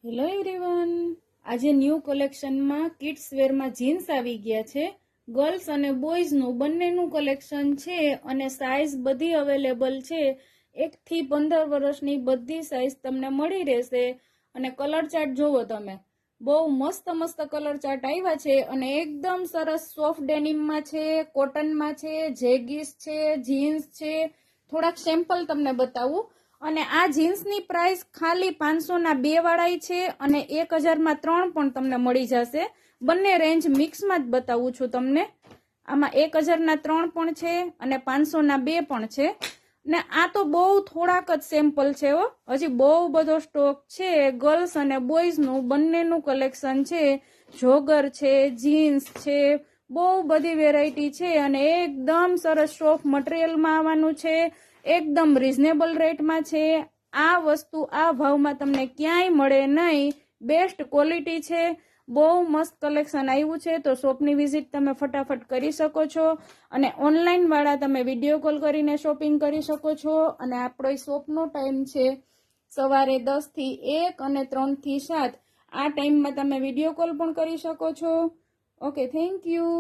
Hello everyone, આજે new કલેક્શનમાં kids વેરમાં jeans આવી ગયા છે. ગર્લ્સ અને બોયઝનું બંનેનું કલેક્શન છે અને સાઇઝ બધી અવેલેબલ છે. 1 થી 15 વર્ષની બધી સાઇઝ તમને મળી રહેશે. અને કલર ચાર્ટ જોવો તમે, બહુ મસ્ત મસ્ત કલર ચાર્ટ આવ્યા છે અને એકદમ સરસ સોફ્ટ ડેનિમમાં છે, કોટનમાં છે, જેગીસ છે, જીન્સ છે. થોડાક સેમ્પલ તમને બતાવું. અને આ જીન્સની પ્રાઇસ ખાલી 500ના 2 વાળાય છે અને 1000માં 3 પણ તમને મળી જશે. બંને રેન્જ મિક્સમાં જ બતાવું છું તમને. આમાં 1000ના 3 પણ છે અને 500ના 2 પણ છે. ને આ તો બહુ થોડાક જ સેમ્પલ છે હો, હજી બહુ બધો સ્ટોક છે. ગર્લ્સ અને બોયઝનું બંનેનું કલેક્શન છે. જોગર છે, જીન્સ છે, બહુ બધી વેરાયટી છે અને એકદમ સરસ સોફ્ટ મટીરિયલમાં આવવાનું છે. એકદમ રીઝનેબલ રેટમાં છે. આ વસ્તુ આ ભાવમાં તમને ક્યાંય મળે નહીં. બેસ્ટ ક્વોલિટી છે. બહુ મસ્ત કલેક્શન આવ્યું છે. તો શોપની વિઝિટ તમે ફટાફટ કરી શકો છો અને ઓનલાઈન વાળા તમે વિડીયો કોલ કરીને શોપિંગ કરી શકો છો. અને આપણો શોપનો ટાઈમ છે સવારે 10 થી 1 અને 3 થી 7. આ ટાઈમમાં તમે વિડીયો કોલ પણ કરી શકો છો. Okay, thank you.